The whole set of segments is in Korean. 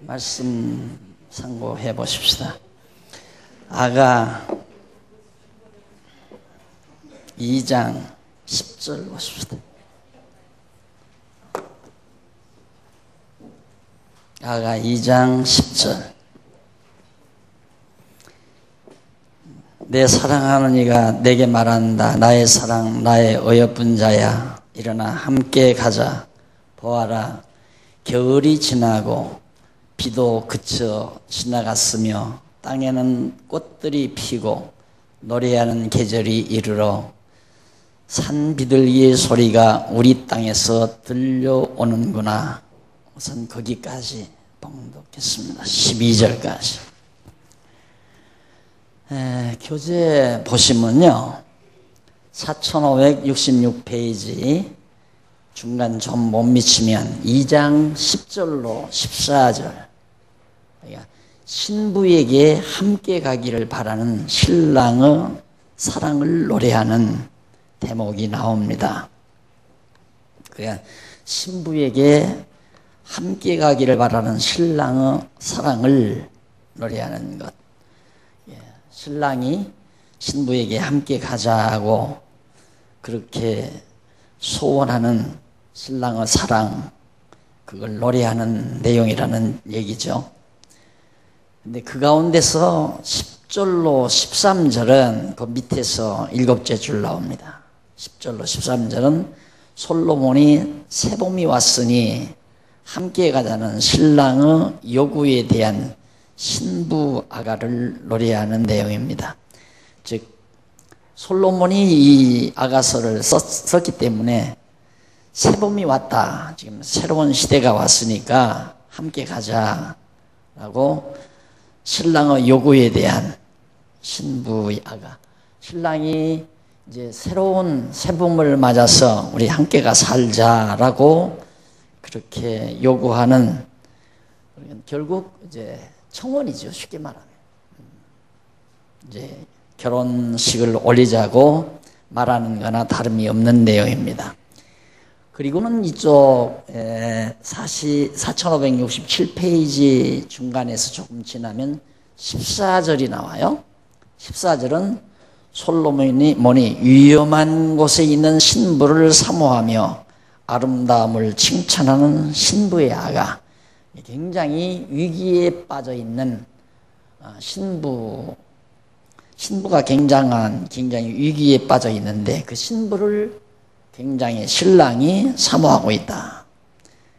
말씀 상고해 보십시다. 아가 2장 10절 보십시다. 아가 2장 10절. 내 사랑하는 이가 내게 말한다. 나의 사랑, 나의 어여쁜 자야. 일어나 함께 가자. 보아라, 겨울이 지나고 비도 그쳐 지나갔으며 땅에는 꽃들이 피고 노래하는 계절이 이르러 산 비둘기의 소리가 우리 땅에서 들려오는구나. 우선 거기까지 봉독했습니다. 12절까지. 교재 보시면요, 4566페이지 중간 좀 못 미치면 2장 10절로 14절, 그러니까 신부에게 함께 가기를 바라는 신랑의 사랑을 노래하는 대목이 나옵니다. 그러니까 신부에게 함께 가기를 바라는 신랑의 사랑을 노래하는 것. 신랑이 신부에게 함께 가자고 그렇게 소원하는 신랑의 사랑, 그걸 노래하는 내용이라는 얘기죠. 근데 그 가운데서 10절로 13절은 그 밑에서 7째 줄 나옵니다. 10절로 13절은 솔로몬이 새봄이 왔으니 함께 가자는 신랑의 요구에 대한 신부 아가를 노래하는 내용입니다. 즉 솔로몬이 이 아가서를 썼기 때문에 새봄이 왔다, 지금 새로운 시대가 왔으니까 함께 가자라고 신랑의 요구에 대한 신부의 아가, 신랑이 이제 새로운 새봄을 맞아서 우리 함께가 살자라고 그렇게 요구하는, 결국 이제 청혼이죠. 쉽게 말하면 이제 결혼식을 올리자고 말하는 거나 다름이 없는 내용입니다. 그리고는 이쪽 4567페이지 중간에서 조금 지나면 14절이 나와요. 14절은 솔로몬이 위험한 곳에 있는 신부를 사모하며 아름다움을 칭찬하는 신부의 아가, 굉장히 위기에 빠져 있는 신부가 굉장히 위기에 빠져 있는데 그 신부를 굉장히 신랑이 사모하고 있다.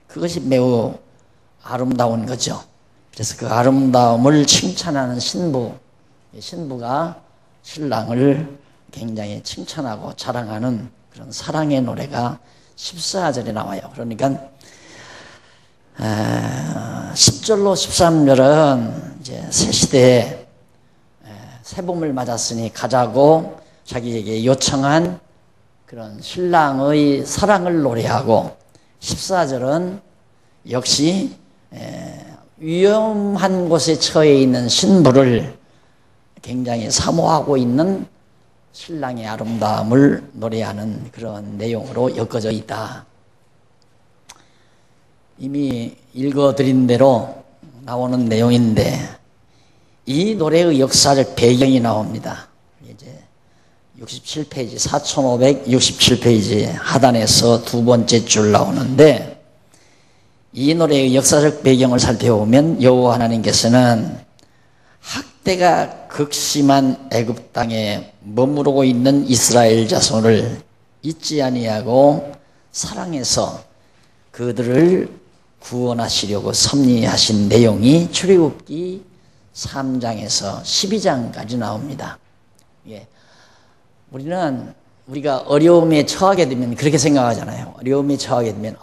그것이 매우 아름다운 거죠. 그래서 그 아름다움을 칭찬하는 신부가 신랑을 굉장히 칭찬하고 자랑하는 그런 사랑의 노래가 14절에 나와요. 그러니까 10절로 13절은 이제 새 시대에 새봄을 맞았으니 가자고 자기에게 요청한 그런 신랑의 사랑을 노래하고, 14절은 역시 위험한 곳에 처해 있는 신부를 굉장히 사모하고 있는 신랑의 아름다움을 노래하는 그런 내용으로 엮어져 있다. 이미 읽어드린 대로 나오는 내용인데 이 노래의 역사적 배경이 나옵니다. 이제 67페이지, 4567페이지 하단에서 두 번째 줄 나오는데, 이 노래의 역사적 배경을 살펴보면 여호와 하나님께서는 학대가 극심한 애굽 땅에 머무르고 있는 이스라엘 자손을 잊지 아니하고 사랑해서 그들을 구원하시려고 섭리하신 내용이 출애굽기 3장에서 12장까지 나옵니다. 우리가 어려움에 처하게 되면 그렇게 생각하잖아요. 어려움에 처하게 되면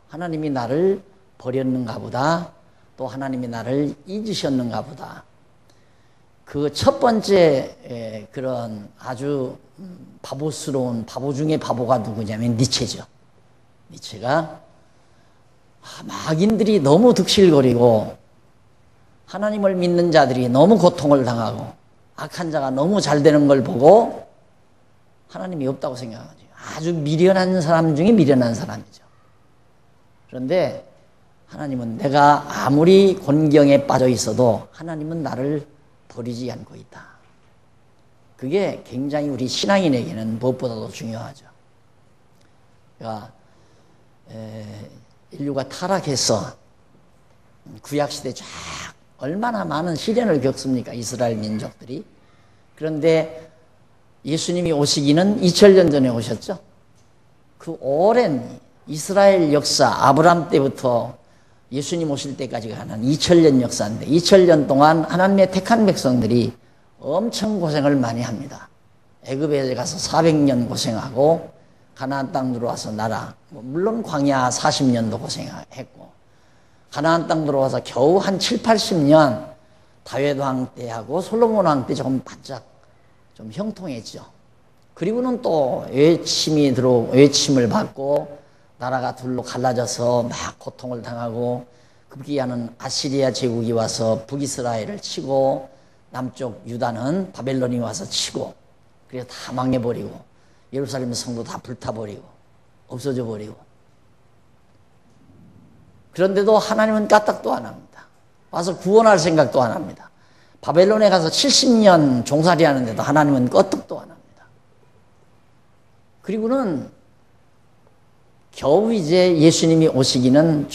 하나님이 나를 버렸는가 보다, 또 하나님이 나를 잊으셨는가 보다. 그 첫 번째 그런 아주 바보스러운 바보 중에 바보가 누구냐면 니체죠. 니체가 마귀인들이 너무 득실거리고 하나님을 믿는 자들이 너무 고통을 당하고 악한 자가 너무 잘 되는 걸 보고 하나님이 없다고 생각하죠. 아주 미련한 사람 중에 미련한 사람이죠. 그런데 하나님은 내가 아무리 곤경에 빠져 있어도 하나님은 나를 버리지 않고 있다. 그게 굉장히 우리 신앙인에게는 무엇보다도 중요하죠. 그러니까 인류가 타락해서 구약시대 쫙 얼마나 많은 시련을 겪습니까? 이스라엘 민족들이. 그런데 예수님이 오시기는 2000년 전에 오셨죠. 그 오랜 이스라엘 역사, 아브람 때부터 예수님 오실 때까지가 한 2000년 역사인데 2000년 동안 하나님의 택한 백성들이 엄청 고생을 많이 합니다. 애굽에 가서 400년 고생하고 가나안 땅 들어와서 물론 광야 40년도 고생했고 가나안 땅 들어와서 겨우 한 7, 80년 다윗 왕 때하고 솔로몬 왕 때 조금 바짝 좀 형통했죠. 그리고는 또 외침을 받고 나라가 둘로 갈라져서 막 고통을 당하고 급기야는 아시리아 제국이 와서 북이스라엘을 치고 남쪽 유다는 바벨론이 와서 치고 그래서 다 망해버리고 예루살렘 성도 다 불타버리고 없어져 버리고 그런데도 하나님은 까딱도 안 합니다. 와서 구원할 생각도 안 합니다. 바벨론에 가서 70년 종살이 하는데도 하나님은 끄떡도 안 합니다. 그리고는 겨우 이제 예수님이 오시기는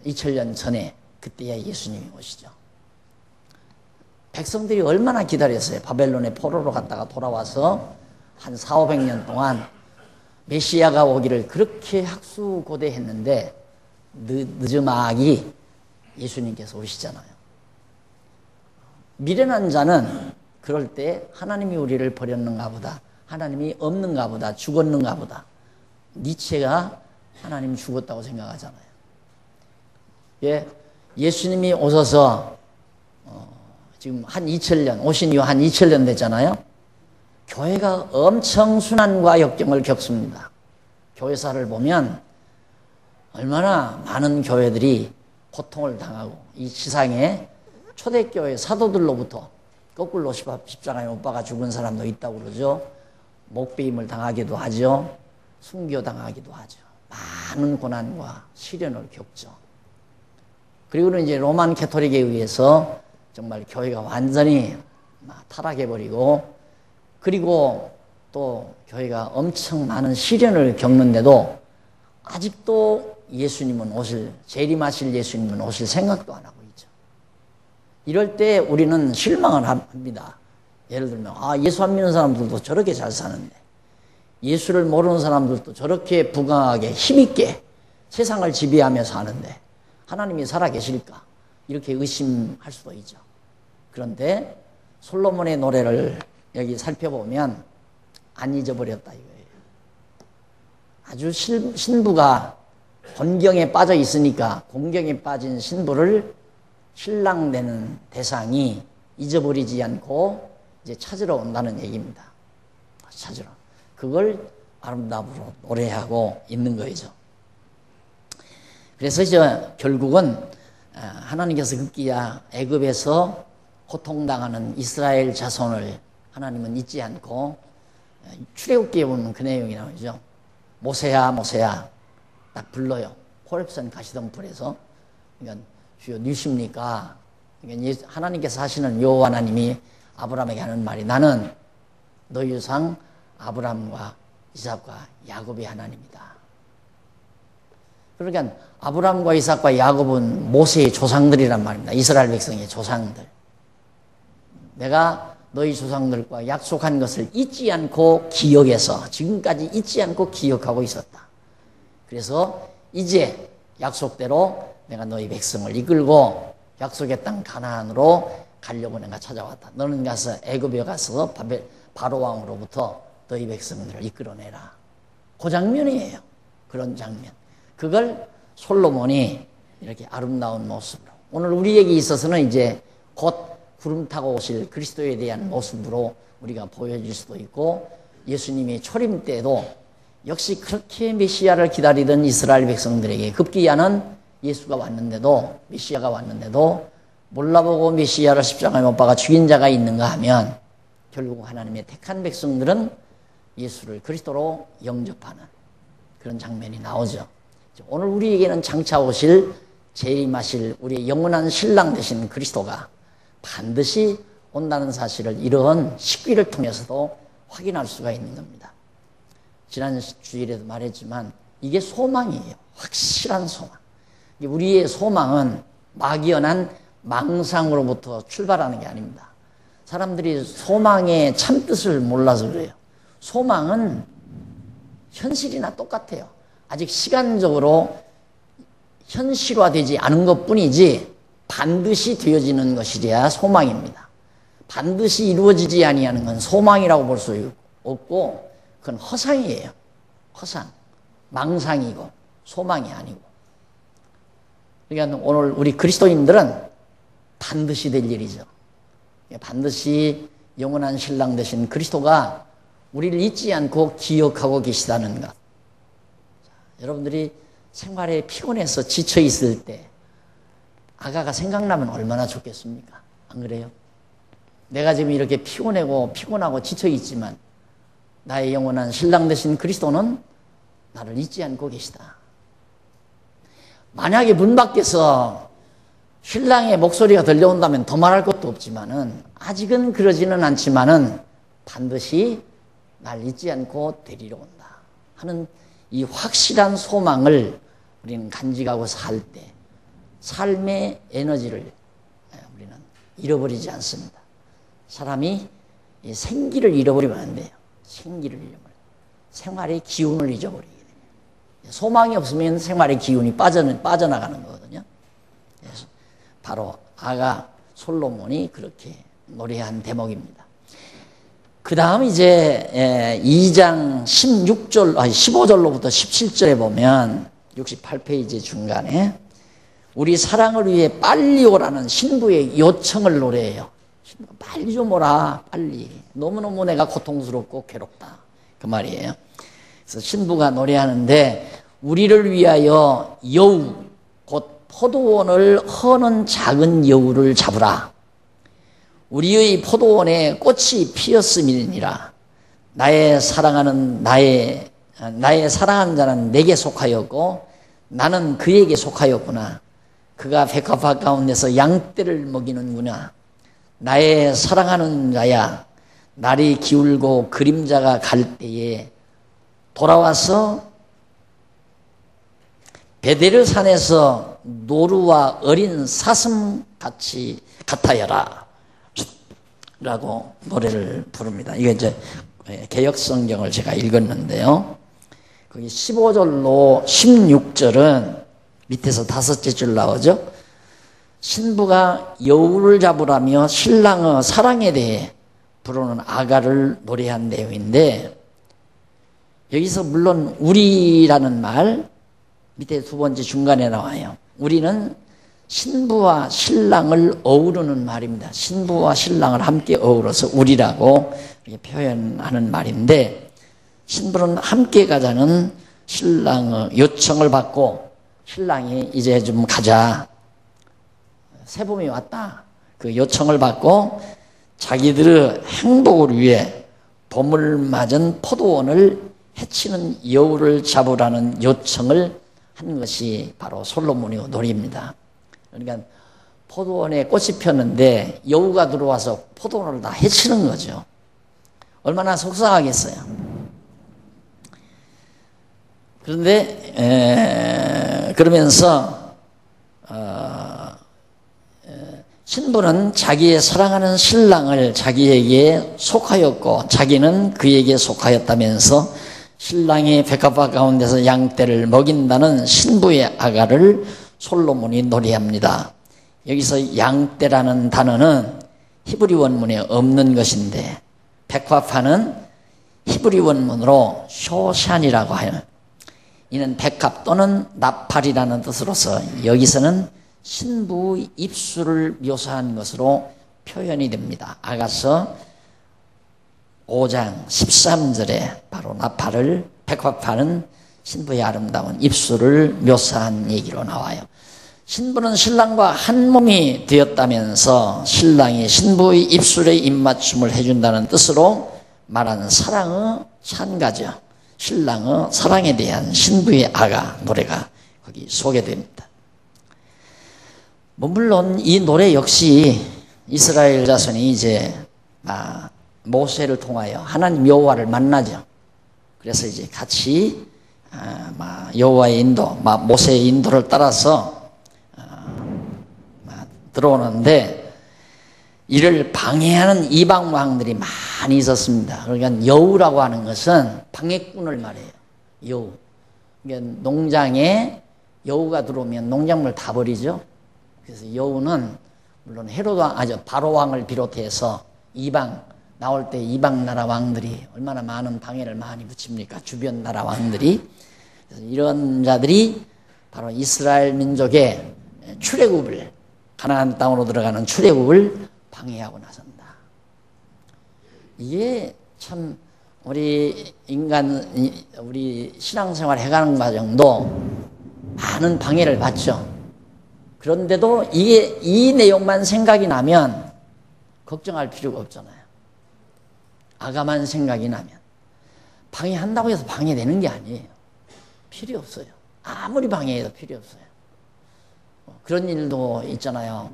2000년 전에 그때야 예수님이 오시죠. 백성들이 얼마나 기다렸어요. 바벨론의 포로로 갔다가 돌아와서 한 400~500년 동안 메시아가 오기를 그렇게 학수고대했는데 늦음막이 예수님께서 오시잖아요. 미련한 자는 그럴 때 하나님이 우리를 버렸는가 보다, 하나님이 없는가 보다, 죽었는가 보다. 니체가 하나님 죽었다고 생각하잖아요. 예수님이 오셔서 지금 한 2000년, 오신 이후 한 2000년 됐잖아요. 교회가 엄청 순환과 역경을 겪습니다. 교회사를 보면 얼마나 많은 교회들이 고통을 당하고 이 지상에 초대교회 사도들로부터 거꾸로 십자가에 못 박아 죽은 사람도 있다고 그러죠. 목배임을 당하기도 하죠. 순교당하기도 하죠. 많은 고난과 시련을 겪죠. 그리고는 이제 로만 캐토릭에 의해서 정말 교회가 완전히 타락해버리고 그리고 또 교회가 엄청 많은 시련을 겪는데도 아직도 재림하실 예수님은 오실 생각도 안 하고 있죠. 이럴 때 우리는 실망을 합니다. 예를 들면 예수 안 믿는 사람들도 저렇게 잘 사는데 예수를 모르는 사람들도 저렇게 부강하게 힘있게 세상을 지배하며 사는데 하나님이 살아계실까? 이렇게 의심할 수도 있죠. 그런데 솔로몬의 노래를 여기 살펴보면 안 잊어버렸다 이거예요. 아주 신부가 곤경에 빠져 있으니까 공경에 빠진 신부를 신랑 되는 대상이 잊어버리지 않고 이제 찾으러 온다는 얘기입니다. 찾으러. 그걸 아름다움으로 노래하고 있는 거죠. 그래서 이제 결국은 하나님께서 급기야 애굽에서 고통당하는 이스라엘 자손을 하나님은 잊지 않고 출애굽기에 보면 그 내용이 나오죠. 모세야 모세야 딱 불러요. 호렙산 가시덤불에서. 그러니까 주여 누십니까? 그러니까 하나님께서 하시는 여호와 하나님이 아브라함에게 하는 말이 나는 너희 조상 아브라함과 이삭과 야곱의 하나님이다. 그러니까 아브라함과 이삭과 야곱은 모세의 조상들이란 말입니다. 이스라엘 백성의 조상들. 내가 너희 조상들과 약속한 것을 잊지 않고 기억해서 지금까지 잊지 않고 기억하고 있었다. 그래서 이제 약속대로 내가 너희 백성을 이끌고 약속의 땅 가나안으로 가려고 내가 찾아왔다. 너는 가서 애굽에 가서 바로 왕으로부터 너희 백성들을 이끌어내라. 그 장면이에요. 그런 장면. 그걸 솔로몬이 이렇게 아름다운 모습으로 오늘 우리에게 있어서는 이제 곧 구름 타고 오실 그리스도에 대한 모습으로 우리가 보여질 수도 있고 예수님의 초림 때도 역시 그렇게 메시아를 기다리던 이스라엘 백성들에게 급기야는 예수가 왔는데도 메시아가 왔는데도 몰라보고 메시아를 십자가에 못 박아 죽인 자가 있는가 하면 결국 하나님의 택한 백성들은 예수를 그리스도로 영접하는 그런 장면이 나오죠. 오늘 우리에게는 장차 오실 재림하실 우리의 영원한 신랑 되신 그리스도가 반드시 온다는 사실을 이러한 식기를 통해서도 확인할 수가 있는 겁니다. 지난 주일에도 말했지만 이게 소망이에요. 확실한 소망. 우리의 소망은 막연한 망상으로부터 출발하는 게 아닙니다. 사람들이 소망의 참뜻을 몰라서 그래요. 소망은 현실이나 똑같아요. 아직 시간적으로 현실화되지 않은 것뿐이지 반드시 되어지는 것이래야 소망입니다. 반드시 이루어지지 아니하는 건 소망이라고 볼 수 없고 그건 허상이에요. 허상, 망상이고 소망이 아니고. 그러니까 오늘 우리 그리스도인들은 반드시 될 일이죠. 반드시 영원한 신랑 되신 그리스도가 우리를 잊지 않고 기억하고 계시다는 것. 자, 여러분들이 생활에 피곤해서 지쳐 있을 때 아가가 생각나면 얼마나 좋겠습니까? 안 그래요? 내가 지금 이렇게 피곤하고 지쳐 있지만 나의 영원한 신랑 되신 그리스도는 나를 잊지 않고 계시다. 만약에 문 밖에서 신랑의 목소리가 들려온다면 더 말할 것도 없지만은 아직은 그러지는 않지만은 반드시 날 잊지 않고 데리러 온다 하는 이 확실한 소망을 우리는 간직하고 살 때 삶의 에너지를 우리는 잃어버리지 않습니다. 사람이 생기를 잃어버리면 안 돼요. 생기를 잃어버려요. 생활의 기운을 잊어버리게 됩니다. 소망이 없으면 생활의 기운이 빠져나가는 거거든요. 그래서 바로 아가 솔로몬이 그렇게 노래한 대목입니다. 그 다음 이제 2장 15절로부터 17절에 보면 68페이지 중간에 우리 사랑을 위해 빨리 오라는 신부의 요청을 노래해요. 신부가 빨리 좀 오라, 빨리. 너무너무 내가 고통스럽고 괴롭다. 그 말이에요. 그래서 신부가 노래하는데 우리를 위하여 여우, 곧 포도원을 허는 작은 여우를 잡으라. 우리의 포도원에 꽃이 피었음이니라. 나의 사랑하는 자는 내게 속하였고 나는 그에게 속하였구나. 그가 백합화 가운데서 양떼를 먹이는구나. 나의 사랑하는 자야, 날이 기울고 그림자가 갈 때에 돌아와서 베데르 산에서 노루와 어린 사슴 같아여라 라고 노래를 부릅니다. 이게 이제 개역성경을 제가 읽었는데요. 거기 15절로 16절은 밑에서 5째 줄 나오죠. 신부가 여우를 잡으라며 신랑의 사랑에 대해 부르는 아가를 노래한 내용인데 여기서 물론 우리라는 말 밑에 2번째 중간에 나와요. 우리는 신부와 신랑을 어우르는 말입니다. 신부와 신랑을 함께 어우러서 우리라고 표현하는 말인데 신부는 함께 가자는 신랑의 요청을 받고 신랑이 이제 좀 가자. 새봄이 왔다. 그 요청을 받고 자기들의 행복을 위해 봄을 맞은 포도원을 해치는 여우를 잡으라는 요청을 한 것이 바로 솔로몬의 노래입니다. 그러니까 포도원에 꽃이 폈는데 여우가 들어와서 포도원을 다 해치는 거죠. 얼마나 속상하겠어요. 그런데 그러면서 신부는 자기의 사랑하는 신랑을 자기에게 속하였고 자기는 그에게 속하였다면서 신랑의 백합화 가운데서 양떼를 먹인다는 신부의 아가를 솔로몬이 노래합니다. 여기서 양떼라는 단어는 히브리 원문에 없는 것인데 백합화는 히브리 원문으로 쇼샨이라고 하여 이는 백합 또는 나팔이라는 뜻으로서 여기서는 신부의 입술을 묘사한 것으로 표현이 됩니다. 아가서 5장 13절에 바로 나팔을 백합화는 신부의 아름다운 입술을 묘사한 얘기로 나와요. 신부는 신랑과 한 몸이 되었다면서 신랑이 신부의 입술에 입맞춤을 해준다는 뜻으로 말하는 사랑의 찬가죠. 신랑의 사랑에 대한 신부의 아가 노래가 거기 소개됩니다. 뭐 물론 이 노래 역시 이스라엘 자손이 이제 모세를 통하여 하나님 여호와를 만나죠. 그래서 이제 같이 여호와의 인도, 모세의 인도를 따라서 들어오는데 이를 방해하는 이방 왕들이 많이 있었습니다. 그러니까 여우라고 하는 것은 방해꾼을 말해요. 여우. 그러니까 농장에 여우가 들어오면 농작물 다 버리죠. 그래서 여우는 물론 헤롯 왕, 바로 왕을 비롯해서 이방 나올 때 이방 나라 왕들이 얼마나 많은 방해를 많이 붙입니까? 주변 나라 왕들이. 그래서 이런 자들이 바로 이스라엘 민족의 출애굽을, 가나안 땅으로 들어가는 출애굽을 방해하고 나선다. 이게 참 우리 우리 신앙생활 해가는 과정도 많은 방해를 받죠. 그런데도 이 내용만 생각이 나면 걱정할 필요가 없잖아요. 아가만 생각이 나면. 방해한다고 해서 방해되는 게 아니에요. 필요 없어요. 아무리 방해해도 필요 없어요. 그런 일도 있잖아요.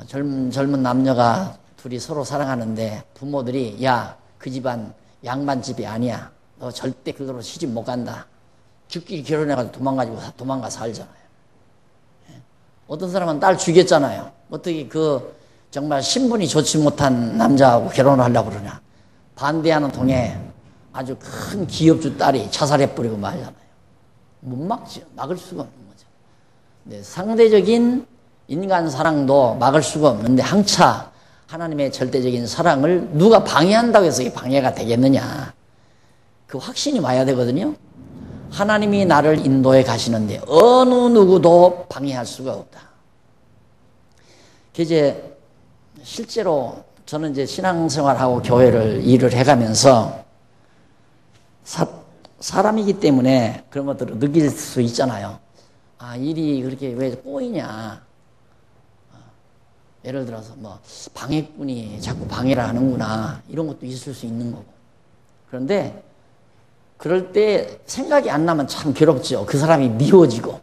젊은 남녀가 둘이 서로 사랑하는데 부모들이 야, 그 집안 양반집이 아니야. 너 절대 그대로 시집 못 간다. 죽기 결혼해가지고 도망가 살잖아요. 어떤 사람은 딸 죽였잖아요. 어떻게 정말 신분이 좋지 못한 남자하고 결혼을 하려고 그러냐. 반대하는 통에 아주 큰 기업주 딸이 자살해버리고 말잖아요. 못 막죠. 막을 수가 없는 거죠. 네, 상대적인 인간 사랑도 막을 수가 없는데 항차 하나님의 절대적인 사랑을 누가 방해한다고 해서 이게 방해가 되겠느냐. 그 확신이 와야 되거든요. 하나님이 나를 인도해 가시는데 어느 누구도 방해할 수가 없다. 이제 실제로 저는 이제 신앙생활하고 교회를 일을 해가면서 사람이기 때문에 그런 것들을 느낄 수 있잖아요. 일이 그렇게 왜 꼬이냐. 예를 들어서 방해꾼이 자꾸 방해를 하는구나. 이런 것도 있을 수 있는 거고. 그런데 그럴 때 생각이 안 나면 참 괴롭죠. 그 사람이 미워지고,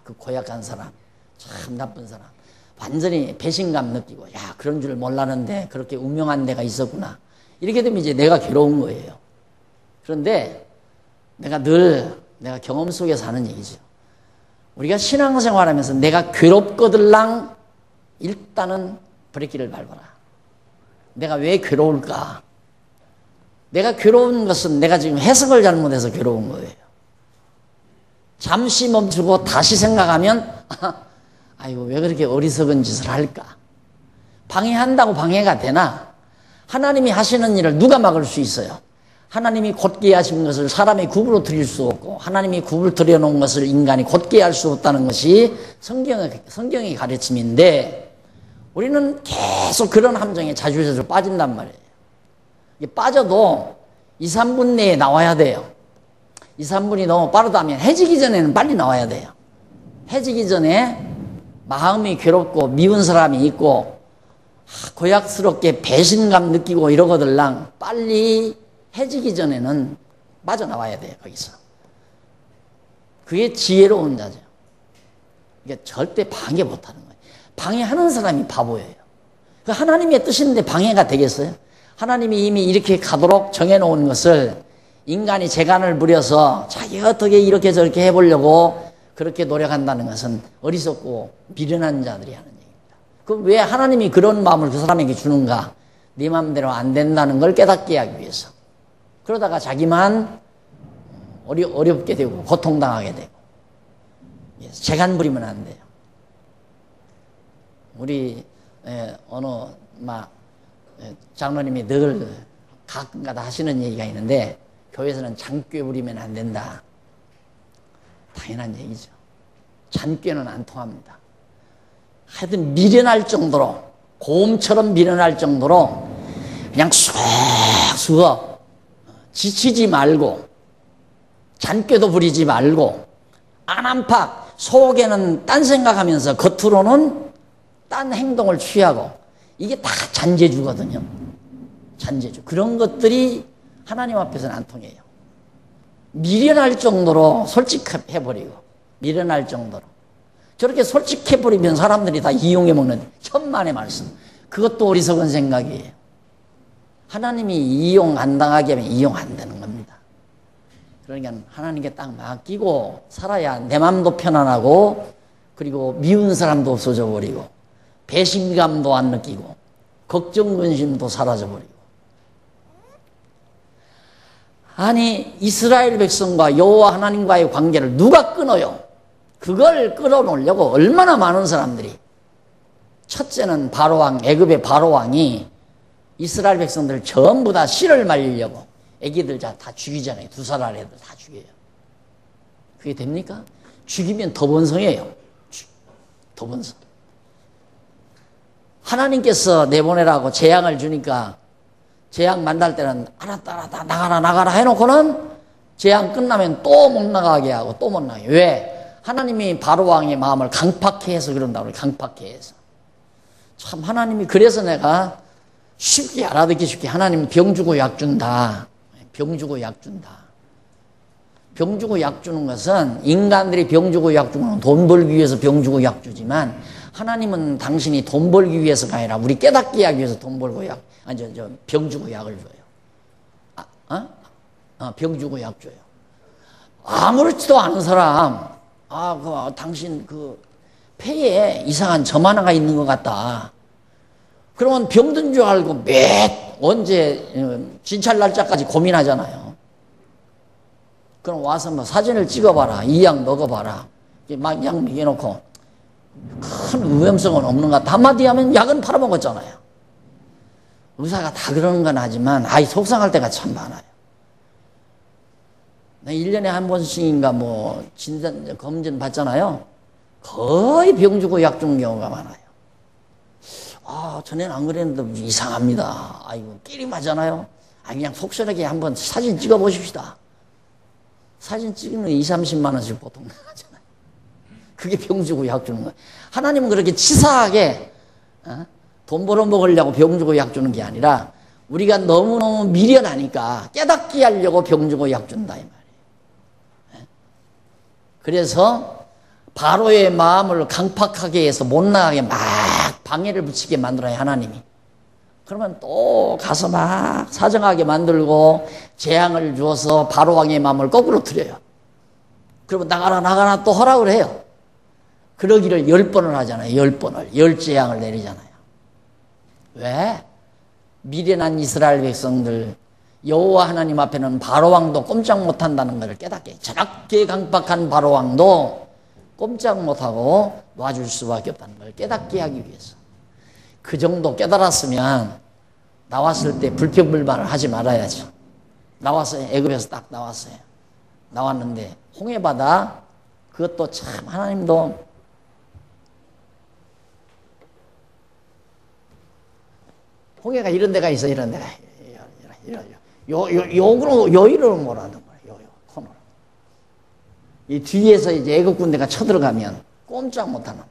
그 고약한 사람, 참 나쁜 사람. 완전히 배신감 느끼고, 그런 줄 몰랐는데 그렇게 운명한 데가 있었구나. 이렇게 되면 이제 내가 괴로운 거예요. 그런데 내가 경험 속에서 하는 얘기죠. 우리가 신앙생활 하면서 내가 괴롭거들랑 일단은 브레이크를 밟아라. 내가 왜 괴로울까? 내가 괴로운 것은 내가 지금 해석을 잘못해서 괴로운 거예요. 잠시 멈추고 다시 생각하면 아이고 왜 그렇게 어리석은 짓을 할까? 방해한다고 방해가 되나? 하나님이 하시는 일을 누가 막을 수 있어요? 하나님이 곧게 하신 것을 사람이 굽으로 드릴 수 없고 하나님이 굽을 들여놓은 것을 인간이 곧게 할 수 없다는 것이 성경의 가르침인데 우리는 계속 그런 함정에 자주자주 빠진단 말이에요. 빠져도 2, 3분 내에 나와야 돼요. 2, 3분이 너무 빠르다면 해지기 전에는 빨리 나와야 돼요. 해지기 전에 마음이 괴롭고 미운 사람이 있고 고약스럽게 배신감 느끼고 이러거들랑 빨리 해지기 전에는 빠져나와야 돼요. 거기서. 그게 지혜로운 자죠. 이게 절대 방해 못하는 거예요. 방해하는 사람이 바보예요. 하나님의 뜻인데 방해가 되겠어요? 하나님이 이미 이렇게 가도록 정해놓은 것을 인간이 재간을 부려서 자기 어떻게 이렇게 저렇게 해보려고 그렇게 노력한다는 것은 어리석고 미련한 자들이 하는 얘기입니다. 그럼 왜 하나님이 그런 마음을 그 사람에게 주는가? 네 마음대로 안 된다는 걸 깨닫게 하기 위해서. 그러다가 자기만 어렵게 되고 고통당하게 되고 재간 부리면 안 돼요. 우리 어느 장로님이 늘 가끔가다 하시는 얘기가 있는데 교회에서는 잔꾀 부리면 안 된다. 당연한 얘기죠. 잔꾀는 안 통합니다. 하여튼 미련할 정도로 곰처럼 미련할 정도로 그냥 쑥 지치지 말고 잔꾀도 부리지 말고 안안팍 속에는 딴 생각하면서 겉으로는 딴 행동을 취하고 이게 다 잔재주거든요. 잔재주. 그런 것들이 하나님 앞에서는 안 통해요. 미련할 정도로 솔직해버리고 미련할 정도로. 저렇게 솔직해버리면 사람들이 다 이용해 먹는 천만의 말씀. 그것도 어리석은 생각이에요. 하나님이 이용 안 당하게 하면 이용 안 되는 겁니다. 그러니까 하나님께 딱 맡기고 살아야 내 마음도 편안하고, 그리고 미운 사람도 없어져 버리고, 배신감도 안 느끼고, 걱정 근심도 사라져 버리고. 아니, 이스라엘 백성과 여호와 하나님과의 관계를 누가 끊어요? 그걸 끌어놓으려고 얼마나 많은 사람들이. 첫째는 바로왕, 애굽의 바로왕이 이스라엘 백성들 전부 다 씨를 말리려고 애기들 다 죽이잖아요. 2살 아래 애들 다 죽여요. 그게 됩니까? 죽이면 더 번성해요. 더 번성. 하나님께서 내보내라고 재앙을 주니까 재앙 만날 때는 알았다 나가라 해놓고는 재앙 끝나면 또 못 나가게 하고 또 못 나가게. 왜? 하나님이 바로왕의 마음을 강팍해 해서 그런다고 그래요. 강팍해 해서. 참 하나님이, 그래서 내가 쉽게 알아듣기 쉽게, 하나님은 병 주고 약 준다. 병 주고 약 준다. 병 주고 약 주는 것은, 인간들이 병 주고 약 주는 건 돈 벌기 위해서 병 주고 약 주지만, 하나님은 당신이 돈 벌기 위해서가 아니라 우리 깨닫게 하기 위해서 돈 벌고 병 주고 약을 줘요. 병 주고 약 줘요. 아무렇지도 않은 사람, 당신 폐에 이상한 점 하나가 있는 것 같다. 그러면 병든 줄 알고 언제 진찰 날짜까지 고민하잖아요. 그럼 와서 뭐 사진을 찍어봐라, 이 약 먹어봐라, 막 약 먹여놓고 큰 위험성은 없는 것 같다 한마디 하면 약은 팔아먹었잖아요. 의사가 다 그러는 건 하지만 속상할 때가 참 많아요. 1년에 한 번씩인가 진단 검진 받잖아요. 거의 병 주고 약 주는 경우가 많아요. 전에는 안 그랬는데 이상합니다. 끼리마잖아요. 그냥 속시원하게 한번 사진 찍어 보십시다. 사진 찍으면 20-30만 원씩 보통 나가잖아요. 그게 병 주고 약 주는 거예요. 하나님은 그렇게 치사하게 돈 벌어 먹으려고 병 주고 약 주는 게 아니라, 우리가 너무너무 미련하니까 깨닫게 하려고 병 주고 약 준다 이 말이에요. 그래서 바로의 마음을 강팍하게 해서 못 나가게 막 방해를 붙이게 만들어요, 하나님이. 그러면 또 가서 막 사정하게 만들고 재앙을 주어서 바로왕의 마음을 거꾸로 틀어요. 그러면 나가라 또 하라고 해요. 그러기를 10번을 하잖아요. 10번을. 10재앙을 내리잖아요. 왜? 미련한 이스라엘 백성들, 여호와 하나님 앞에는 바로왕도 꼼짝 못한다는 것을 깨닫게, 저렇게 강박한 바로왕도 꼼짝 못하고 놔줄 수밖에 없다는 걸 깨닫게 하기 위해서. 그 정도 깨달았으면 나왔을 때 불평불만을 하지 말아야죠. 나왔어요. 애굽에서 딱 나왔어요. 나왔는데 홍해바다, 그것도 참 하나님도 홍해가 이런 데가 있어, 이런 데가. 요 이름은 뭐라는 거예요. 코너로. 이 뒤에서 이제 애국 군대가 쳐들어가면 꼼짝 못하는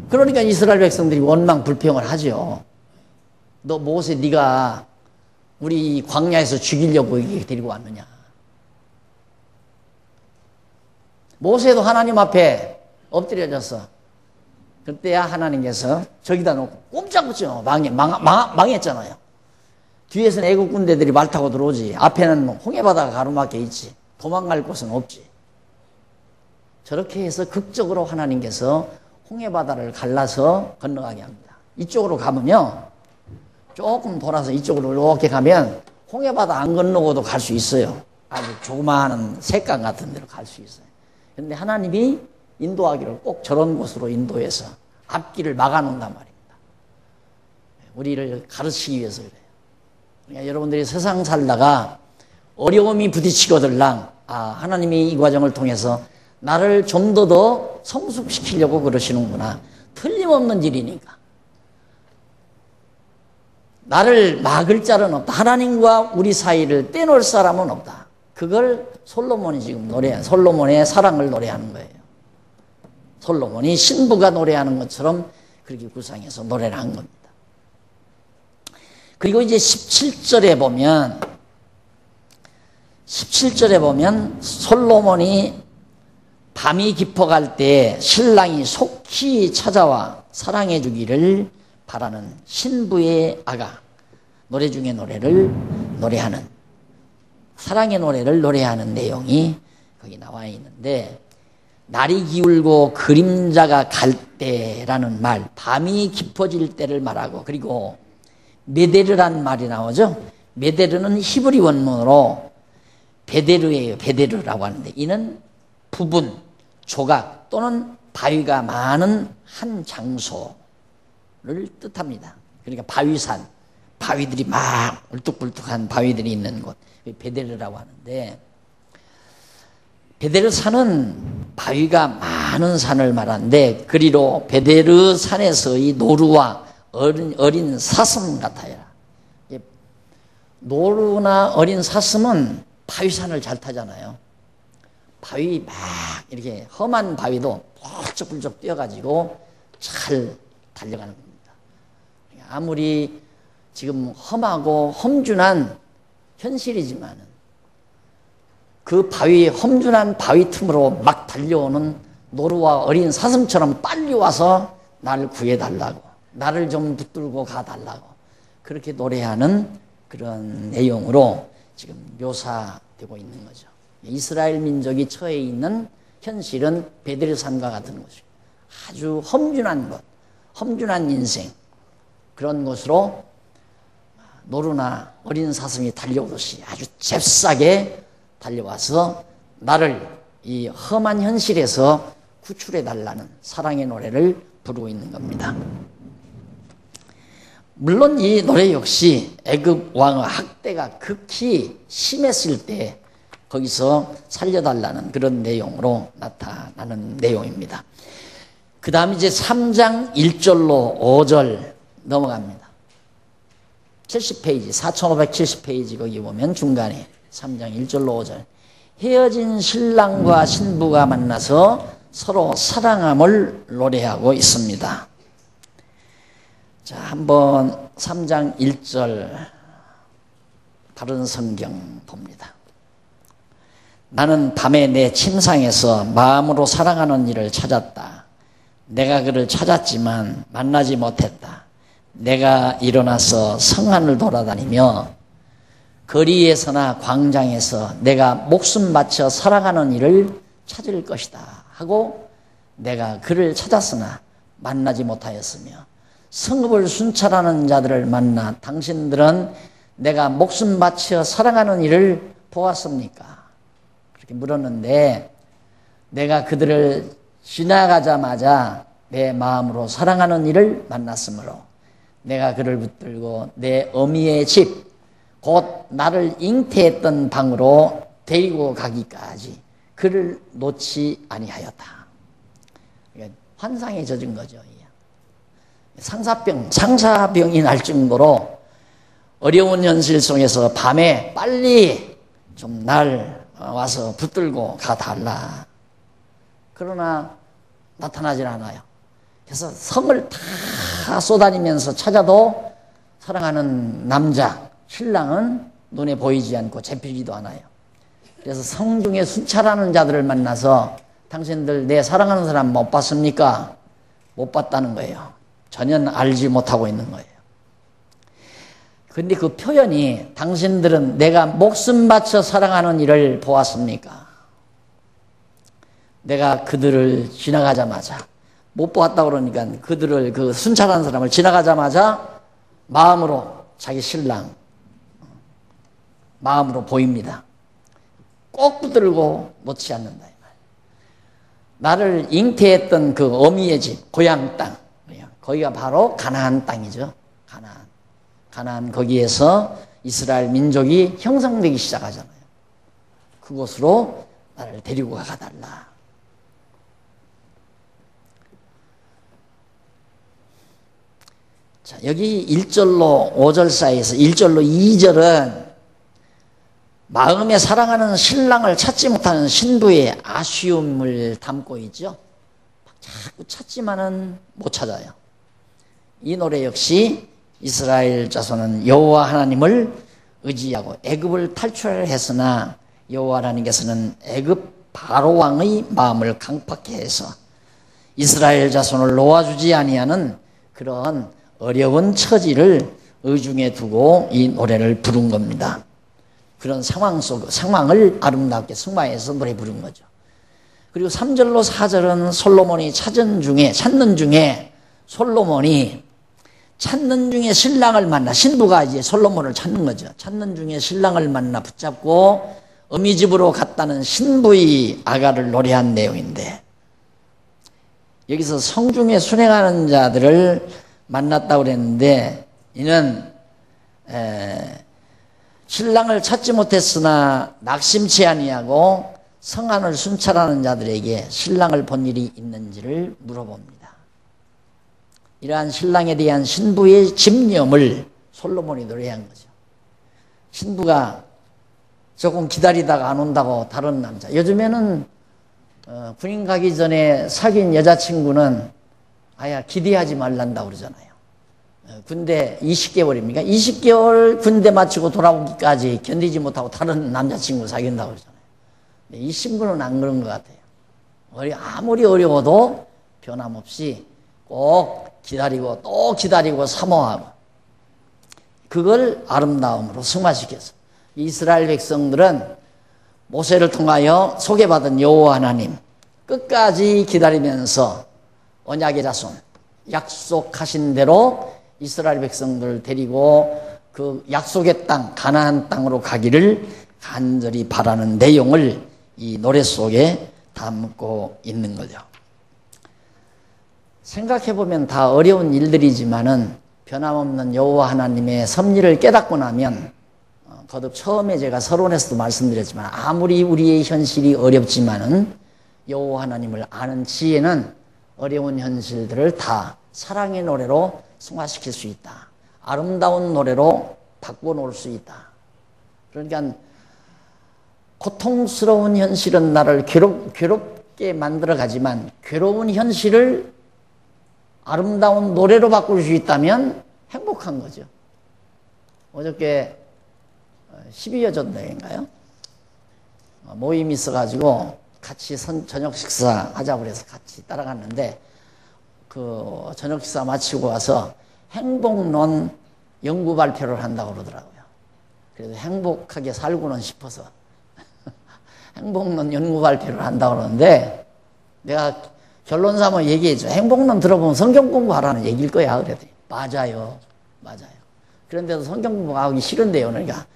그러니까 이스라엘 백성들이 원망 불평을 하죠. 너 모세, 네가 우리 광야에서 죽이려고 이렇게 데리고 왔느냐. 모세도 하나님 앞에 엎드려졌어. 그때야 하나님께서 저기다 놓고 꼼짝 못지 망했잖아요. 뒤에서는 애국 군대들이 말 타고 들어오지. 앞에는 홍해바다가 가로막혀 있지. 도망갈 곳은 없지. 저렇게 해서 극적으로 하나님께서 홍해바다를 갈라서 건너가게 합니다. 이쪽으로 가면요, 조금 돌아서 이쪽으로 이렇게 가면 홍해바다 안 건너고도 갈 수 있어요. 아주 조그마한 색강 같은 데로 갈 수 있어요. 그런데 하나님이 인도하기를 꼭 저런 곳으로 인도해서 앞길을 막아놓는단 말입니다. 우리를 가르치기 위해서 그래요. 그러니까 여러분들이 세상 살다가 어려움이 부딪히거들랑, 하나님이 이 과정을 통해서 나를 좀 더 성숙시키려고 그러시는구나. 틀림없는 일이니까. 나를 막을 자는 없다. 하나님과 우리 사이를 떼놓을 사람은 없다. 그걸 솔로몬이 지금 솔로몬의 사랑을 노래하는 거예요. 솔로몬이 신부가 노래하는 것처럼 그렇게 구상해서 노래를 한 겁니다. 그리고 이제 17절에 보면 17절에 보면 솔로몬이 밤이 깊어갈 때 신랑이 속히 찾아와 사랑해 주기를 바라는 신부의 아가, 노래 중에 노래를 노래하는, 사랑의 노래를 노래하는 내용이 거기 나와 있는데, 날이 기울고 그림자가 갈 때라는 말, 밤이 깊어질 때를 말하고, 그리고 메데르란 말이 나오죠. 메데르는 히브리 원문으로 베데르예요. 베데르라고 하는데, 이는 부분, 조각 또는 바위가 많은 한 장소를 뜻합니다. 그러니까 바위산, 바위들이 막 울뚝불뚝한 바위들이 있는 곳, 베데르라고 하는데, 베데르 산은 바위가 많은 산을 말하는데, 그리로 베데르 산에서의 노루와 어린 사슴 같아요. 노루나 어린 사슴은 바위산을 잘 타잖아요. 바위 막 이렇게 험한 바위도 펄쩍펄쩍 뛰어가지고 잘 달려가는 겁니다. 아무리 지금 험하고 험준한 현실이지만은 그 바위, 험준한 바위 틈으로 막 달려오는 노루와 어린 사슴처럼 빨리 와서 나를 구해달라고, 나를 좀 붙들고 가달라고, 그렇게 노래하는 그런 내용으로 지금 묘사되고 있는 거죠. 이스라엘 민족이 처해 있는 현실은 베델산과 같은 곳이에요. 아주 험준한 것, 험준한 인생, 그런 곳으로 노루나 어린 사슴이 달려오듯이 아주 잽싸게 달려와서 나를 이 험한 현실에서 구출해 달라는 사랑의 노래를 부르고 있는 겁니다. 물론 이 노래 역시 애굽 왕의 학대가 극히 심했을 때 거기서 살려달라는 그런 내용으로 나타나는 내용입니다. 그 다음 이제 3장 1절로 5절 넘어갑니다. 70페이지, 4570페이지 거기 보면 중간에 3장 1절로 5절. 헤어진 신랑과 신부가 만나서 서로 사랑함을 노래하고 있습니다. 자, 한번 3장 1절 바른 성경 봅니다. 나는 밤에 내 침상에서 마음으로 사랑하는 이를 찾았다. 내가 그를 찾았지만 만나지 못했다. 내가 일어나서 성안을 돌아다니며 거리에서나 광장에서 내가 목숨 바쳐 사랑하는 이를 찾을 것이다 하고 내가 그를 찾았으나 만나지 못하였으며 성읍을 순찰하는 자들을 만나 당신들은 내가 목숨 바쳐 사랑하는 이를 보았습니까? 그렇게 물었는데 내가 그들을 지나가자마자 내 마음으로 사랑하는 이를 만났으므로 내가 그를 붙들고 내 어미의 집 곧 나를 잉태했던 방으로 데리고 가기까지 그를 놓지 아니하였다. 그러니까 환상에 젖은 거죠. 상사병이 날 정도로 어려운 현실 속에서 밤에 빨리 좀 날 와서 붙들고 가달라. 그러나 나타나질 않아요. 그래서 성을 다 쏘다니면서 찾아도 사랑하는 남자, 신랑은 눈에 보이지 않고 잡히지도 않아요. 그래서 성중에 순찰하는 자들을 만나서 당신들 내 사랑하는 사람 못 봤습니까? 못 봤다는 거예요. 전혀 알지 못하고 있는 거예요. 근데 그 표현이 당신들은 내가 목숨 바쳐 사랑하는 이를 보았습니까? 내가 그들을 지나가자마자 못 보았다고 그러니까 그들을 그 순찰하는 사람을 지나가자마자 마음으로 자기 신랑 마음으로 보입니다. 꼭 붙들고 놓지 않는다. 나를 잉태했던 그 어미의 집, 고향 땅, 거기가 바로 가나안 땅이죠. 가나안 거기에서 이스라엘 민족이 형성되기 시작하잖아요. 그곳으로 나를 데리고 가달라. 자, 여기 1절로 5절 사이에서 1절로 2절은 마음에 사랑하는 신랑을 찾지 못하는 신부의 아쉬움을 담고 있죠. 자꾸 찾지만은 못 찾아요. 이 노래 역시 이스라엘 자손은 여호와 하나님을 의지하고 애굽을 탈출했으나 여호와 하나님께서는 애굽 바로 왕의 마음을 강팍해 해서 이스라엘 자손을 놓아주지 아니하는 그런 어려운 처지를 의중에 두고 이 노래를 부른 겁니다. 그런 상황을 아름답게 승화해서 노래 부른 거죠. 그리고 3절로 4절은 솔로몬이 찾는 중에 솔로몬이 찾는 중에 신랑을 만나, 신부가 이제 솔로몬을 찾는 거죠. 찾는 중에 신랑을 만나 붙잡고 어미집으로 갔다는 신부의 아가를 노래한 내용인데, 여기서 성중에 순행하는 자들을 만났다고 그랬는데, 이는 신랑을 찾지 못했으나 낙심치 아니하고 성안을 순찰하는 자들에게 신랑을 본 일이 있는지를 물어봅니다. 이러한 신랑에 대한 신부의 집념을 솔로몬이 노래한 거죠. 신부가 조금 기다리다가 안 온다고 다른 남자, 요즘에는 군인 가기 전에 사귄 여자친구는 아야 기대하지 말란다고 그러잖아요. 군대 20개월입니까? 20개월 군대 마치고 돌아오기까지 견디지 못하고 다른 남자친구 사귄다고 그러잖아요. 이 신부는 안 그런 것 같아요. 아무리 어려워도 변함없이 꼭 기다리고 또 기다리고 사모하고, 그걸 아름다움으로 승화시켜서 이스라엘 백성들은 모세를 통하여 소개받은 여호와 하나님 끝까지 기다리면서 언약의 자손, 약속하신 대로 이스라엘 백성들을 데리고 그 약속의 땅, 가나안 땅으로 가기를 간절히 바라는 내용을 이 노래 속에 담고 있는 거죠. 생각해보면 다 어려운 일들이지만은 변함없는 여호와 하나님의 섭리를 깨닫고 나면, 거듭 처음에 제가 서론에서도 말씀드렸지만, 아무리 우리의 현실이 어렵지만은 여호와 하나님을 아는 지혜는 어려운 현실들을 다 사랑의 노래로 승화시킬 수 있다. 아름다운 노래로 바꿔놓을 수 있다. 그러니까 고통스러운 현실은 나를 괴롭게 만들어가지만, 괴로운 현실을 아름다운 노래로 바꿀 수 있다면 행복한 거죠. 어저께 12여 전대인가요? 모임이 있어가지고 같이 저녁 식사 하자고 그래서 같이 따라갔는데, 그 저녁 식사 마치고 와서 행복론 연구 발표를 한다고 그러더라고요. 그래서 행복하게 살고는 싶어서 행복론 연구 발표를 한다고 그러는데, 내가 결론 삼아 얘기해줘. 행복론 들어보면 성경 공부하라는 얘기일 거야. 그랬더니 맞아요. 그런데도 성경 공부하기 싫은데요. 그러니까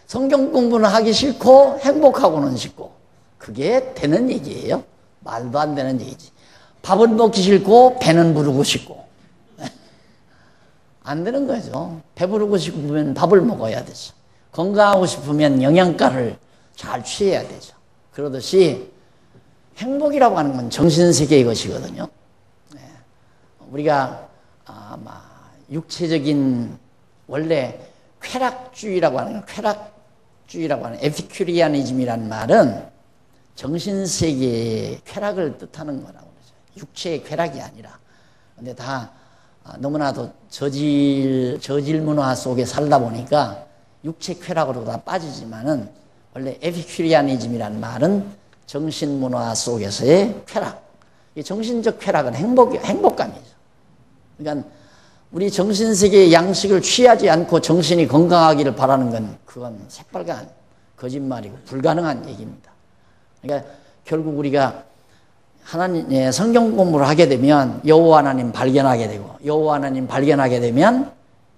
성경 공부는 하기 싫고 행복하고는 싶고, 그게 되는 얘기예요? 말도 안 되는 얘기지. 밥은 먹기 싫고 배는 부르고 싶고 안 되는 거죠. 배부르고 싶으면 밥을 먹어야 되죠. 건강하고 싶으면 영양가를 잘 취해야 되죠. 그러듯이 행복이라고 하는 건 정신세계의 것이거든요. 우리가 아마 육체적인, 원래 쾌락주의라고 하는 에피큐리아니즘이라는 말은 정신세계의 쾌락을 뜻하는 거라고 그러죠. 육체의 쾌락이 아니라. 근데 다 너무나도 저질 문화 속에 살다 보니까 육체 쾌락으로 다 빠지지만은, 원래 에피큐리아니즘이라는 말은 정신문화 속에서의 쾌락. 이 정신적 쾌락은 행복감이죠. 그러니까 우리 정신세계의 양식을 취하지 않고 정신이 건강하기를 바라는 건, 그건 새빨간 거짓말이고 불가능한 얘기입니다. 그러니까 결국 우리가 하나님의 성경 공부를 하게 되면 여호와 하나님 발견하게 되고, 여호와 하나님 발견하게 되면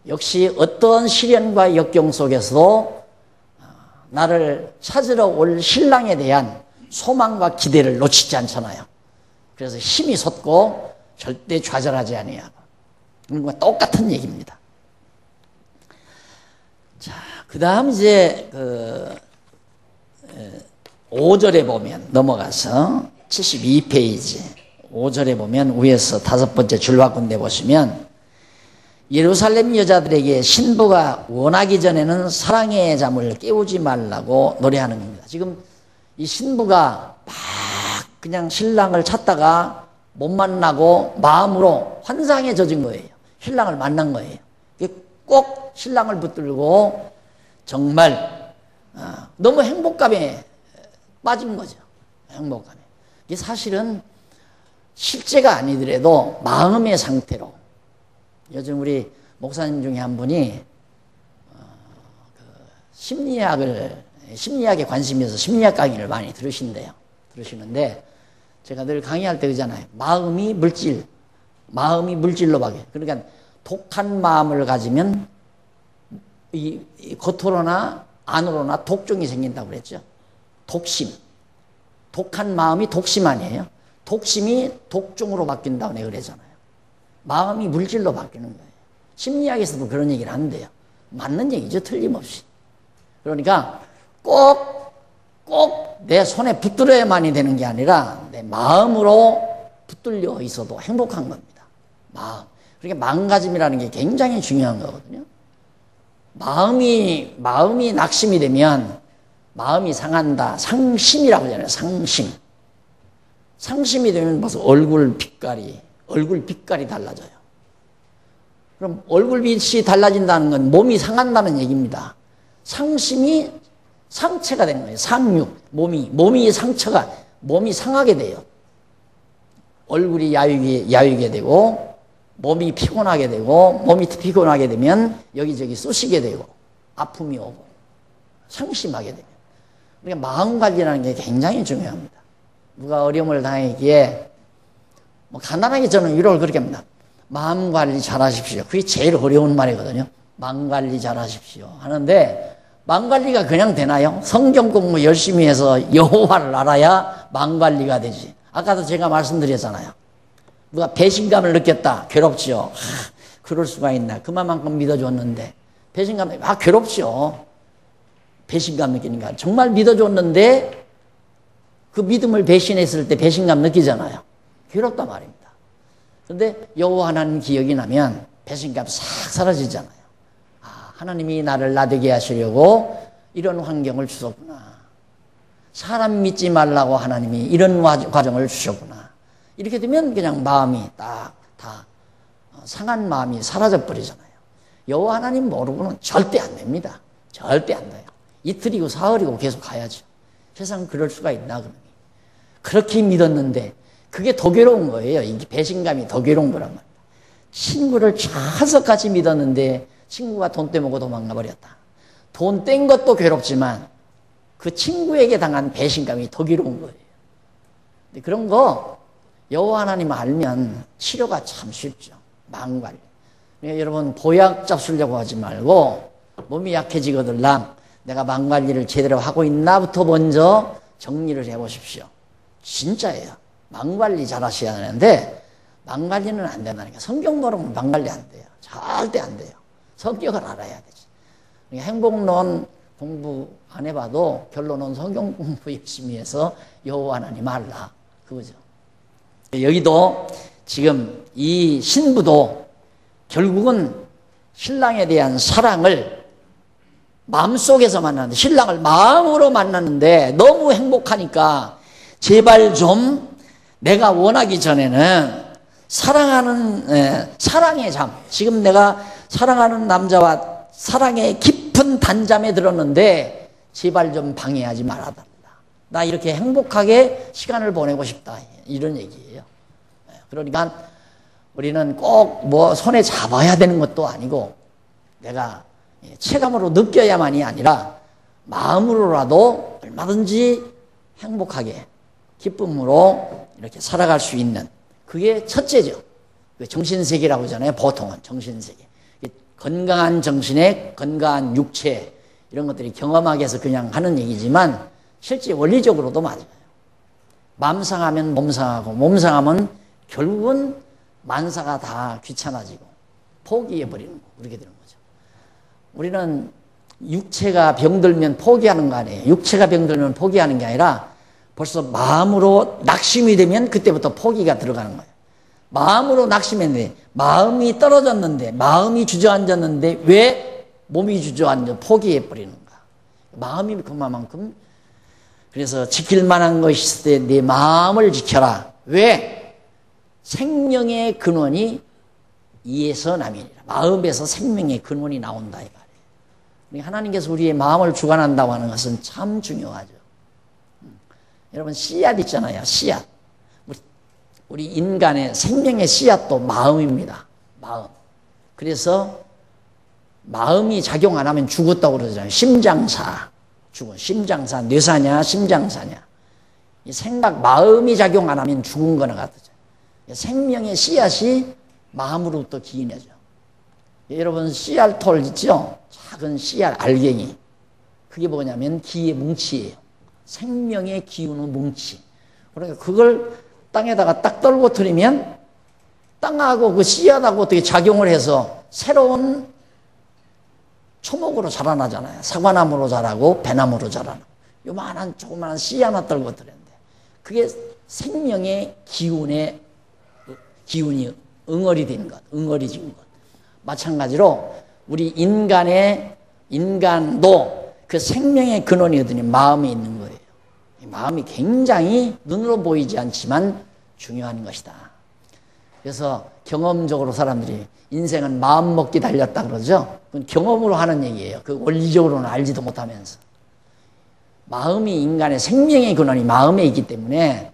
역시 어떤 시련과 역경 속에서도 나를 찾으러 올 신랑에 대한 소망과 기대를 놓치지 않잖아요. 그래서 힘이 솟고 절대 좌절하지 아니하고, 그런 똑같은 얘기입니다. 자, 그 다음 이제 5절에 보면 넘어가서 72페이지 5절에 보면 위에서 5번째 줄바꾼데 보시면, 예루살렘 여자들에게 신부가 원하기 전에는 사랑의 잠을 깨우지 말라고 노래하는 겁니다. 지금 이 신부가 막 그냥 신랑을 찾다가 못 만나고 마음으로 환상에 젖은 거예요. 신랑을 만난 거예요. 꼭 신랑을 붙들고 정말 너무 행복감에 빠진 거죠. 행복감에. 이게 사실은 실제가 아니더라도 마음의 상태로. 요즘 우리 목사님 중에 한 분이 심리학에 관심이 있어서 심리학 강의를 많이 들으시는데 제가 늘 강의할 때 그러잖아요. 마음이 물질로 바뀌어요. 그러니까 독한 마음을 가지면 이 겉으로나 안으로나 독종이 생긴다고 그랬죠. 독한 마음이 독심 아니에요. 독심이 독종으로 바뀐다고 내가 그랬잖아요. 마음이 물질로 바뀌는 거예요. 심리학에서도 그런 얘기를 한대요. 맞는 얘기죠. 틀림없이. 그러니까 꼭 내 손에 붙들어야만이 되는 게 아니라 내 마음으로 붙들려 있어도 행복한 겁니다. 마음. 그러니까 마음가짐이라는 게 굉장히 중요한 거거든요. 마음이 낙심이 되면 마음이 상한다. 상심이라고 하잖아요. 상심이 되면 벌써 얼굴 빛깔이 달라져요. 그럼 얼굴빛이 달라진다는 건 몸이 상한다는 얘기입니다. 상심이 상체가 되는 거예요. 상육, 몸이 상하게 돼요. 얼굴이 야위게 되고, 몸이 피곤하게 되고, 몸이 피곤하게 되면 여기저기 쑤시게 되고, 아픔이 오고, 상심하게 되면. 그러니까 마음 관리라는 게 굉장히 중요합니다. 누가 어려움을 당하기에, 간단하게 저는 위로를 그렇게 합니다. 마음 관리 잘 하십시오. 그게 제일 어려운 말이거든요. 마음 관리 잘 하십시오. 하는데, 마음 관리가 그냥 되나요? 성경 공부 열심히 해서 여호와를 알아야 마음 관리가 되지. 아까도 제가 말씀드렸잖아요. 누가 배신감을 느꼈다. 괴롭죠. 그럴 수가 있나. 그만큼 믿어줬는데. 배신감, 괴롭죠. 배신감 느끼니까. 정말 믿어줬는데 그 믿음을 배신했을 때 배신감 느끼잖아요. 괴롭단 말입니다. 그런데 여호와 하나님 기억이 나면 배신감 싹 사라지잖아요. 하나님이 나를 나되게 하시려고 이런 환경을 주셨구나. 사람 믿지 말라고 하나님이 이런 과정을 주셨구나. 이렇게 되면 그냥 마음이 다 상한 마음이 사라져 버리잖아요. 여호와 하나님 모르고는 절대 안 됩니다. 절대 안 돼요. 이틀이고 사흘이고 계속 가야죠. 세상 그럴 수가 있나 그러니. 그렇게 믿었는데 그게 더 괴로운 거예요. 이 배신감이 더 괴로운 거란 말이에요. 친구를 자석같이 믿었는데 친구가 돈 떼먹고 도망가 버렸다. 돈 뗀 것도 괴롭지만 그 친구에게 당한 배신감이 더 괴로운 거예요. 근데 그런 거 여호와 하나님 알면 치료가 참 쉽죠. 마음 관리. 그러니까 여러분 보약 잡수려고 하지 말고 몸이 약해지거들랑 내가 마음 관리를 제대로 하고 있나부터 먼저 정리를 해보십시오. 진짜예요. 마음 관리 잘 하셔야 하는데 마음 관리는 안 된다니까. 성경 모르면 마음 관리 안 돼요. 절대 안 돼요. 성격을 알아야 되지. 그러니까 행복론 공부 안 해봐도 결론은 성경 공부 열심히 해서 여호와 하나님 알라. 그거죠. 여기도 지금 이 신부도 결국은 신랑에 대한 사랑을 마음속에서 만났는데 신랑을 마음으로 만났는데 너무 행복하니까 제발 좀 내가 원하기 전에는 사랑의 잠, 지금 내가 사랑하는 남자와 사랑의 깊은 단잠에 들었는데 제발 좀 방해하지 말아달라. 나 이렇게 행복하게 시간을 보내고 싶다. 이런 얘기예요. 그러니까 우리는 꼭 뭐 손에 잡아야 되는 것도 아니고 내가 체감으로 느껴야만이 아니라 마음으로라도 얼마든지 행복하게 기쁨으로 이렇게 살아갈 수 있는 그게 첫째죠. 정신세계라고 하잖아요. 보통은 정신세계. 건강한 정신에 건강한 육체 이런 것들이 경험하게 해서 그냥 하는 얘기지만 실제 원리적으로도 맞아요. 마음 상하면 몸 상하고 몸 상하면 결국은 만사가 다 귀찮아지고 포기해버리는 거 그렇게 되는 거죠. 우리는 육체가 병들면 포기하는 거 아니에요. 육체가 병들면 포기하는 게 아니라 벌써 마음으로 낙심이 되면 그때부터 포기가 들어가는 거예요. 마음으로 낙심했는데 마음이 떨어졌는데 마음이 주저앉았는데 왜 몸이 주저앉아 포기해버리는가. 마음이 그만큼 그래서 지킬 만한 것이 있을 때 내 마음을 지켜라. 왜? 생명의 근원이 이에서 남이니라. 마음에서 생명의 근원이 나온다 이 말이에요. 하나님께서 우리의 마음을 주관한다고 하는 것은 참 중요하죠. 여러분, 씨앗 있잖아요. 씨앗. 우리 인간의 생명의 씨앗도 마음입니다. 마음. 그래서 마음이 작용 안 하면 죽었다고 그러잖아요. 심장사. 죽은 심장사, 뇌사냐, 심장사냐. 이 생각, 마음이 작용 안 하면 죽은 거나 같죠. 생명의 씨앗이 마음으로부터 기인해져. 여러분, 씨알톨 있죠? 작은 씨알, 알갱이. 그게 뭐냐면 기의 뭉치예요. 생명의 기운의 뭉치. 그러니까 그걸 땅에다가 딱 떨궈뜨리면 땅하고 그 씨앗하고 어떻게 작용을 해서 새로운 초목으로 자라나잖아요. 사과나무로 자라고 배나무로 자라고. 요만한 조그만한 씨 하나 떨궈뜨렸는데 그게 생명의 기운이 응어리 된 것, 응어리진 것. 마찬가지로 우리 인간도 그 생명의 근원이거든요. 마음이 있는 거예요. 마음이 굉장히 눈으로 보이지 않지만 중요한 것이다. 그래서 경험적으로 사람들이 인생은 마음 먹기 달렸다 그러죠. 그건 경험으로 하는 얘기예요. 그 원리적으로는 알지도 못하면서. 마음이 인간의 생명의 근원이 마음에 있기 때문에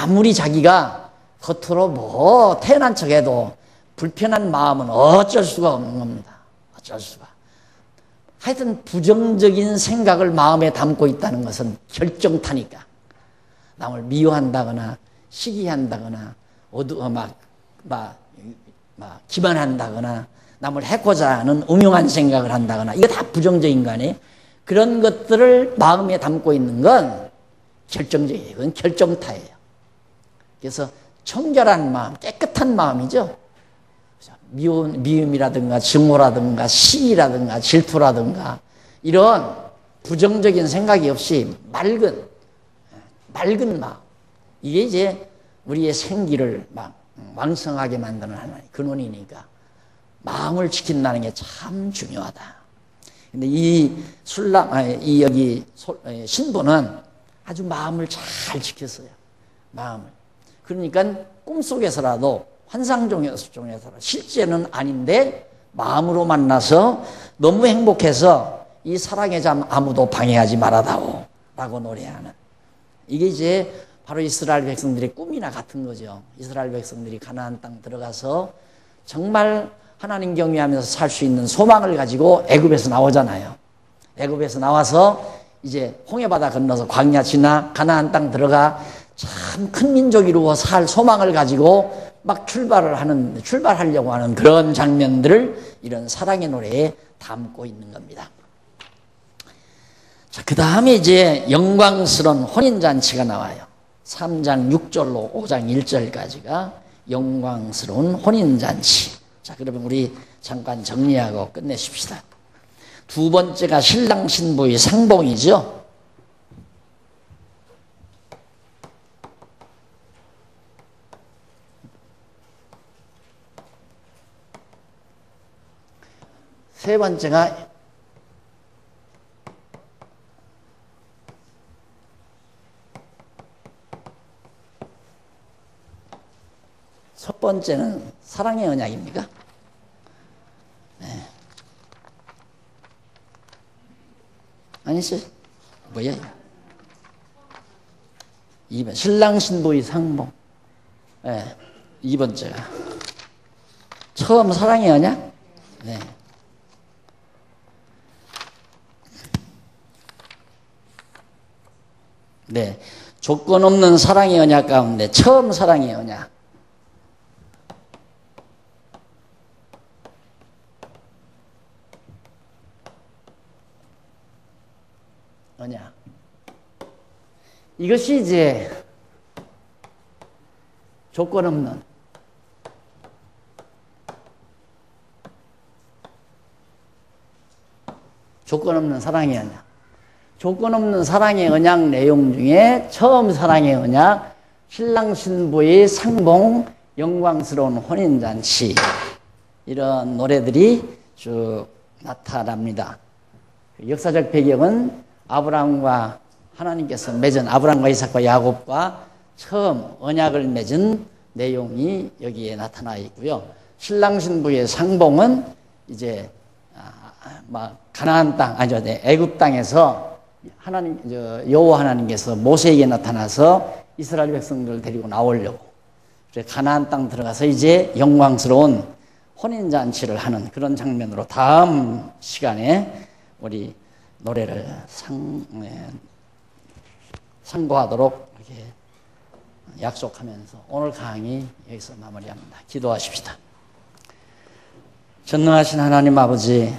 아무리 자기가 겉으로 뭐 태어난 척해도 불편한 마음은 어쩔 수가 없는 겁니다. 어쩔 수가. 하여튼 부정적인 생각을 마음에 담고 있다는 것은 결정타니까. 남을 미워한다거나 시기한다거나 기만한다거나 남을 해코자 하는 음흉한 생각을 한다거나 이거 다 부정적인 거 아니에요? 그런 것들을 마음에 담고 있는 건 결정적이에요. 그건 결정타예요. 그래서 청결한 마음, 깨끗한 마음이죠. 미움이라든가 증오라든가 시기라든가 질투라든가 이런 부정적인 생각이 없이 맑은 마음. 이게 이제 우리의 생기를 막 왕성하게 만드는 하나의 근원이니까 마음을 지킨다는 게 참 중요하다. 근데 신부는 아주 마음을 잘 지켰어요. 마음을. 그러니까 꿈속에서라도 환상 중에서라도 실제는 아닌데 마음으로 만나서 너무 행복해서 이 사랑의 잠 아무도 방해하지 말아다오 라고 노래하는 이게 이제 바로 이스라엘 백성들의 꿈이나 같은 거죠. 이스라엘 백성들이 가나안 땅 들어가서 정말 하나님 경외하면서 살 수 있는 소망을 가지고 애굽에서 나오잖아요. 애굽에서 나와서 이제 홍해바다 건너서 광야 지나 가나안 땅 들어가 참 큰 민족 이루어 살 소망을 가지고 막 출발하려고 하는 그런 장면들을 이런 사랑의 노래에 담고 있는 겁니다. 자, 그 다음에 이제 영광스러운 혼인잔치가 나와요. 3장 6절로 5장 1절까지가 영광스러운 혼인잔치. 자, 그러면 우리 잠깐 정리하고 끝내십시다. 두 번째가 신랑 신부의 상봉이죠. 세 번째가 첫 번째는 사랑의 언약입니까? 네. 아니죠? 뭐야? 2번 신랑 신부의 상봉. 네. 2번째가 처음 사랑의 언약? 네. 네. 조건 없는 사랑의 언약 가운데 처음 사랑의 언약. 언약. 이것이 이제 조건 없는 사랑의 언약. 조건 없는 사랑의 언약 내용 중에 처음 사랑의 언약, 신랑 신부의 상봉, 영광스러운 혼인잔치 이런 노래들이 쭉 나타납니다. 역사적 배경은 아브라함과 하나님께서 맺은 아브라함과 이삭과 야곱과 처음 언약을 맺은 내용이 여기에 나타나 있고요. 신랑 신부의 상봉은 이제 가나안 땅, 애굽 땅에서 여호와 하나님께서 모세에게 나타나서 이스라엘 백성들을 데리고 나오려고 가나안 땅 들어가서 이제 영광스러운 혼인잔치를 하는 그런 장면으로 다음 시간에 우리 노래를 상고하도록 이렇게 약속하면서 오늘 강의 여기서 마무리합니다. 기도하십시다. 전능하신 하나님 아버지,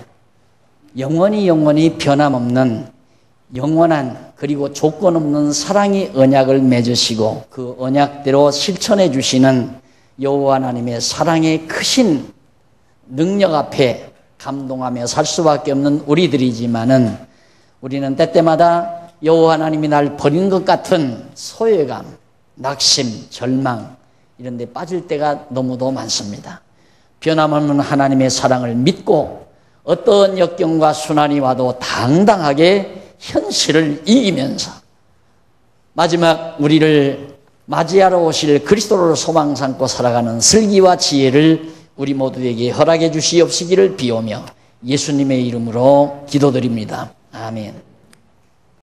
영원히 변함없는 영원한 그리고 조건 없는 사랑의 언약을 맺으시고 그 언약대로 실천해 주시는 여호와 하나님의 사랑의 크신 능력 앞에 감동하며 살 수밖에 없는 우리들이지만은 우리는 때때마다 여호와 하나님이 날 버린 것 같은 소외감, 낙심, 절망 이런 데 빠질 때가 너무도 많습니다. 변함없는 하나님의 사랑을 믿고 어떤 역경과 순환이 와도 당당하게 현실을 이기면서 마지막 우리를 맞이하러 오실 그리스도를 소망 삼고 살아가는 슬기와 지혜를 우리 모두에게 허락해 주시옵시기를 비오며 예수님의 이름으로 기도드립니다. 아멘.